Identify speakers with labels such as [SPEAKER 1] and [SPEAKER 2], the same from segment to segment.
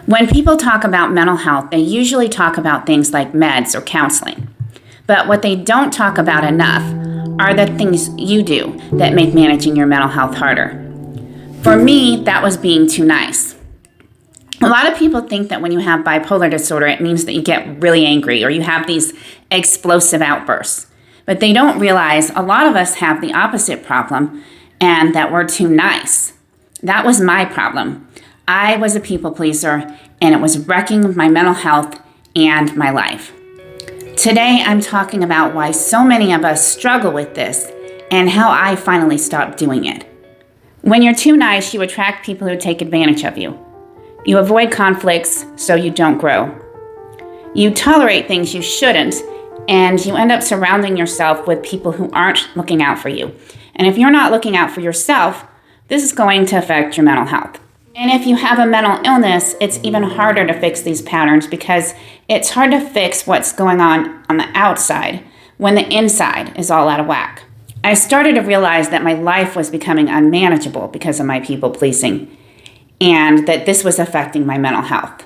[SPEAKER 1] When people talk about mental health, they usually talk about things like meds or counseling. But what they don't talk about enough are the things you do that make managing your mental health harder. For me, that was being too nice. A lot of people think that when you have bipolar disorder, it means that you get really angry or you have these explosive outbursts. But they don't realize a lot of us have the opposite problem and that we're too nice. That was my problem. I was a people pleaser and it was wrecking my mental health and my life. Today, I'm talking about why so many of us struggle with this and how I finally stopped doing it. When you're too nice, you attract people who take advantage of you. You avoid conflicts so you don't grow. You tolerate things you shouldn't, and you end up surrounding yourself with people who aren't looking out for you. And if you're not looking out for yourself, this is going to affect your mental health. And if you have a mental illness, it's even harder to fix these patterns because it's hard to fix what's going on the outside when the inside is all out of whack. I started to realize that my life was becoming unmanageable because of my people pleasing, and that this was affecting my mental health.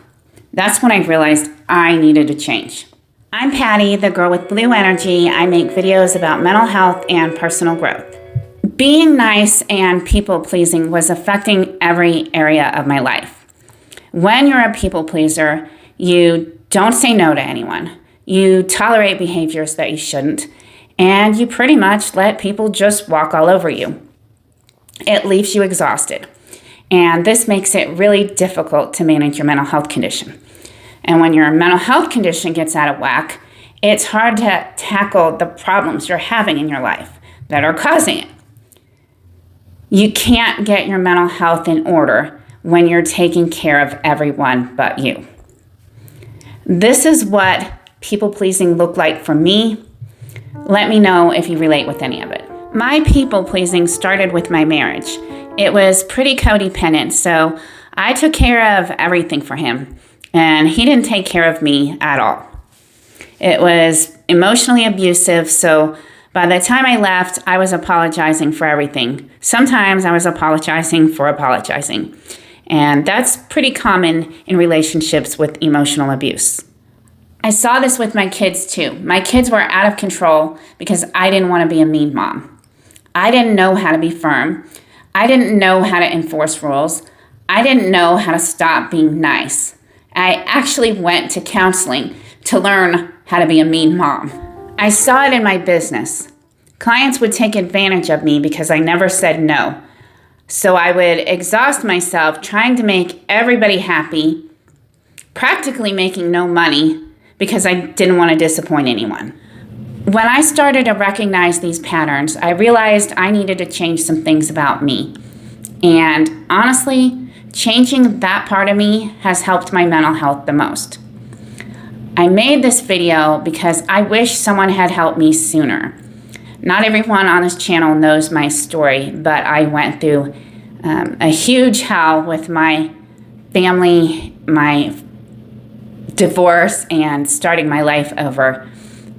[SPEAKER 1] That's when I realized I needed to change. I'm Patty, the girl with blue energy. I make videos about mental health and personal growth. Being nice and people pleasing was affecting every area of my life. When you're a people pleaser, you don't say no to anyone. You tolerate behaviors that you shouldn't, and you pretty much let people just walk all over you. It leaves you exhausted. And this makes it really difficult to manage your mental health condition. And when your mental health condition gets out of whack, it's hard to tackle the problems you're having in your life that are causing it. You can't get your mental health in order when you're taking care of everyone but you. This is what people-pleasing looked like for me. Let me know if you relate with any of it. My people-pleasing started with my marriage. It was pretty codependent, so I took care of everything for him, and he didn't take care of me at all. It was emotionally abusive, so by the time I left, I was apologizing for everything. Sometimes I was apologizing for apologizing, and that's pretty common in relationships with emotional abuse. I saw this with my kids too. My kids were out of control because I didn't want to be a mean mom. I didn't know how to be firm. I didn't know how to enforce rules. I didn't know how to stop being nice. I actually went to counseling to learn how to be a mean mom. I saw it in my business. Clients would take advantage of me because I never said no. So I would exhaust myself trying to make everybody happy, practically making no money because I didn't want to disappoint anyone. When I started to recognize these patterns, I realized I needed to change some things about me. And honestly, changing that part of me has helped my mental health the most. I made this video because I wish someone had helped me sooner. Not everyone on this channel knows my story, but I went through a huge hell with my family, my divorce, and starting my life over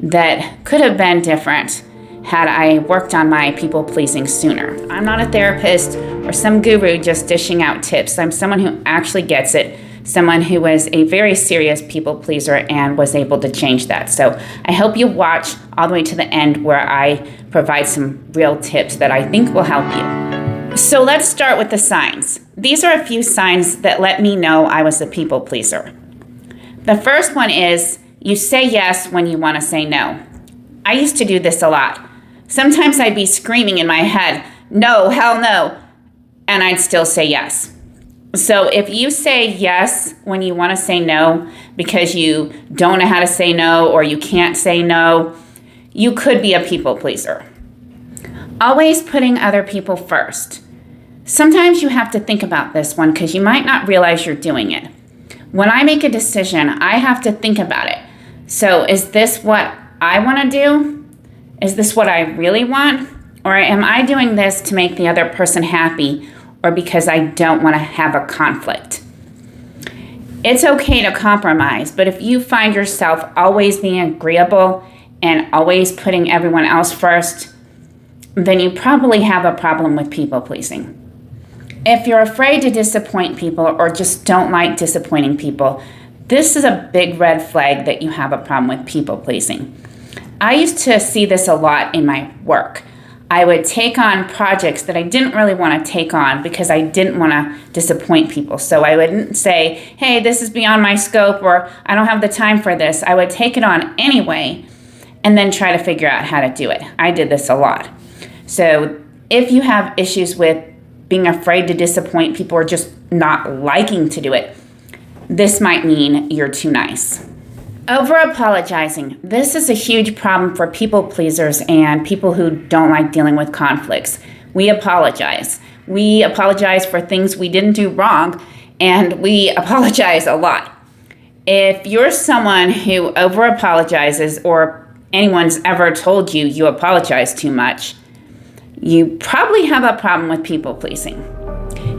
[SPEAKER 1] that could have been different had I worked on my people-pleasing sooner. I'm not a therapist or some guru just dishing out tips. I'm someone who actually gets it, someone who was a very serious people-pleaser and was able to change that. So I hope you watch all the way to the end where I provide some real tips that I think will help you. So let's start with the signs. These are a few signs that let me know I was a people-pleaser. The first one is you say yes when you want to say no. I used to do this a lot. Sometimes I'd be screaming in my head, no, hell no, and I'd still say yes. So if you say yes when you want to say no because you don't know how to say no or you can't say no, you could be a people pleaser. Always putting other people first. Sometimes you have to think about this one because you might not realize you're doing it. When I make a decision, I have to think about it. So is this what I want to do? Is this what I really want? Or am I doing this to make the other person happy or because I don't want to have a conflict? It's okay to compromise, but if you find yourself always being agreeable and always putting everyone else first, then you probably have a problem with people pleasing. If you're afraid to disappoint people or just don't like disappointing people, this is a big red flag that you have a problem with people pleasing. I used to see this a lot in my work. I would take on projects that I didn't really want to take on because I didn't want to disappoint people. So I wouldn't say, hey, this is beyond my scope, or I don't have the time for this. I would take it on anyway and then try to figure out how to do it. I did this a lot. So if you have issues with being afraid to disappoint people or just not liking to do it, this might mean you're too nice. Over apologizing. This is a huge problem for people pleasers and people who don't like dealing with conflicts. We apologize. We apologize for things we didn't do wrong, and we apologize a lot. If you're someone who over apologizes, or anyone's ever told you you apologize too much, you probably have a problem with people pleasing.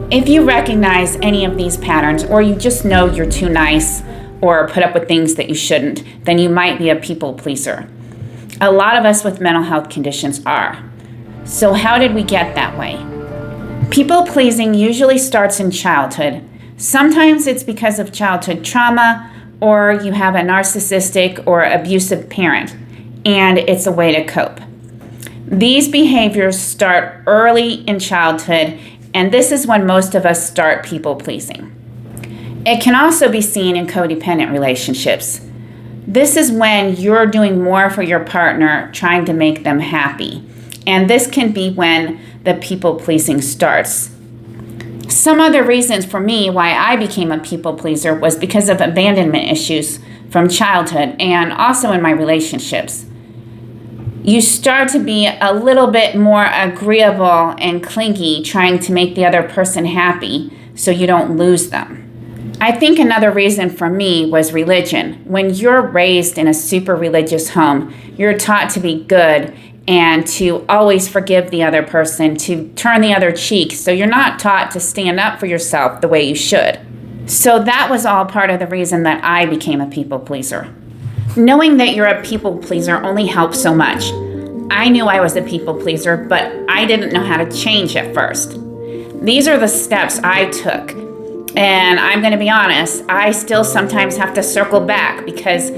[SPEAKER 1] If you recognize any of these patterns, or you just know you're too nice or put up with things that you shouldn't, then you might be a people pleaser. A lot of us with mental health conditions are. So how did we get that way? People pleasing usually starts in childhood. Sometimes it's because of childhood trauma, or you have a narcissistic or abusive parent, and it's a way to cope. These behaviors start early in childhood, and this is when most of us start people pleasing. It can also be seen in codependent relationships. This is when you're doing more for your partner, trying to make them happy. And this can be when the people pleasing starts. Some other reasons for me why I became a people pleaser was because of abandonment issues from childhood and also in my relationships. You start to be a little bit more agreeable and clingy, trying to make the other person happy so you don't lose them. I think another reason for me was religion. When you're raised in a super religious home, you're taught to be good and to always forgive the other person, to turn the other cheek, so you're not taught to stand up for yourself the way you should. So that was all part of the reason that I became a people pleaser. Knowing that you're a people pleaser only helps so much. I knew I was a people pleaser, but I didn't know how to change at first. These are the steps I took. And I'm going to be honest, I still sometimes have to circle back because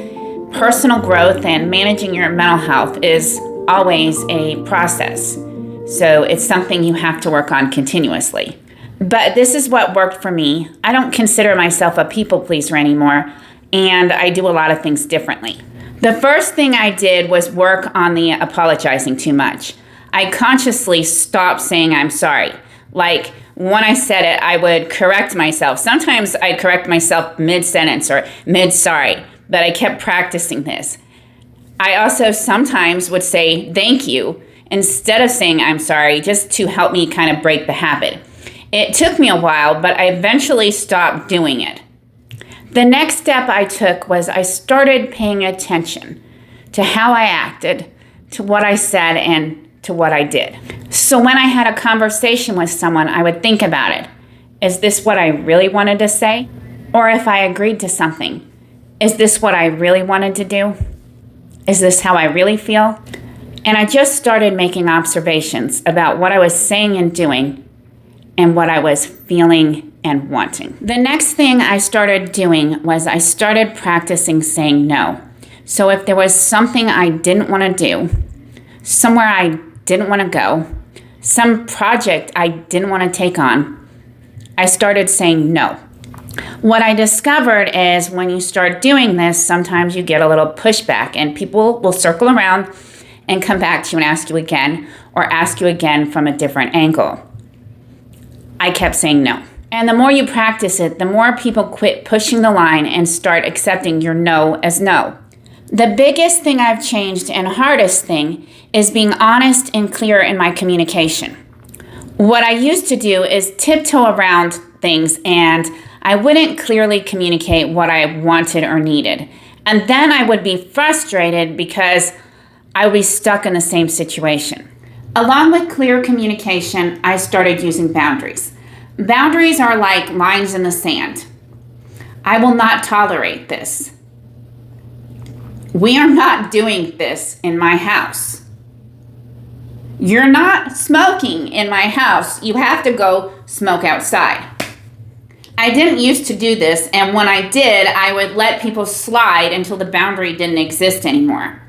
[SPEAKER 1] personal growth and managing your mental health is always a process. So it's something you have to work on continuously. But this is what worked for me. I don't consider myself a people pleaser anymore, and I do a lot of things differently. The first thing I did was work on the apologizing too much. I consciously stopped saying I'm sorry. Like, when I said it, I would correct myself. Sometimes I'd correct myself mid-sentence or mid-sorry, but I kept practicing this. I also sometimes would say thank you instead of saying I'm sorry, just to help me kind of break the habit. It took me a while, but I eventually stopped doing it. The next step I took was I started paying attention to how I acted, to what I said, and to what I did. So when I had a conversation with someone, I would think about it. Is this what I really wanted to say? Or if I agreed to something, is this what I really wanted to do? Is this how I really feel? And I just started making observations about what I was saying and doing and what I was feeling and wanting. The next thing I started doing was I started practicing saying no. So if there was something I didn't want to do, somewhere I didn't want to go, some project I didn't want to take on, I started saying no. What I discovered is when you start doing this, sometimes you get a little pushback and people will circle around and come back to you and ask you again, or ask you again from a different angle. I kept saying no. And the more you practice it, the more people quit pushing the line and start accepting your no as no. The biggest thing I've changed and hardest thing is being honest and clear in my communication. What I used to do is tiptoe around things, and I wouldn't clearly communicate what I wanted or needed. And then I would be frustrated because I would be stuck in the same situation. Along with clear communication, I started using boundaries. Boundaries are like lines in the sand. I will not tolerate this. We are not doing this in my house. You're not smoking in my house. You have to go smoke outside. I didn't used to do this, and when I did, I would let people slide until the boundary didn't exist anymore.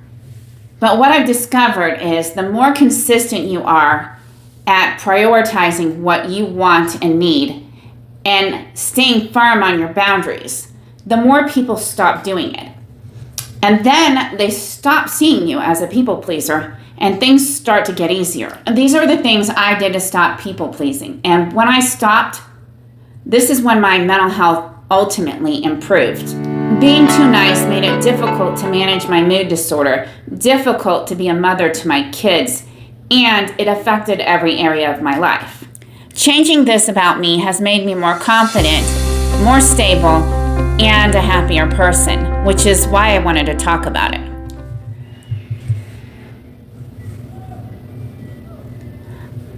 [SPEAKER 1] But what I've discovered is the more consistent you are at prioritizing what you want and need and staying firm on your boundaries, the more people stop doing it. And then they stop seeing you as a people pleaser, and things start to get easier. And these are the things I did to stop people pleasing. And when I stopped, this is when my mental health ultimately improved. Being too nice made it difficult to manage my mood disorder, difficult to be a mother to my kids, and it affected every area of my life. Changing this about me has made me more confident, more stable, and a happier person, which is why I wanted to talk about it.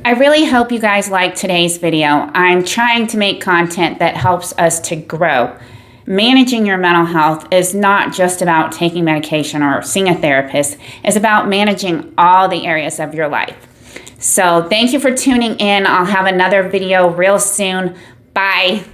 [SPEAKER 1] I really hope you guys liked today's video. I'm trying to make content that helps us to grow. Managing your mental health is not just about taking medication or seeing a therapist. It's about managing all the areas of your life. So thank you for tuning in. I'll have another video real soon. Bye.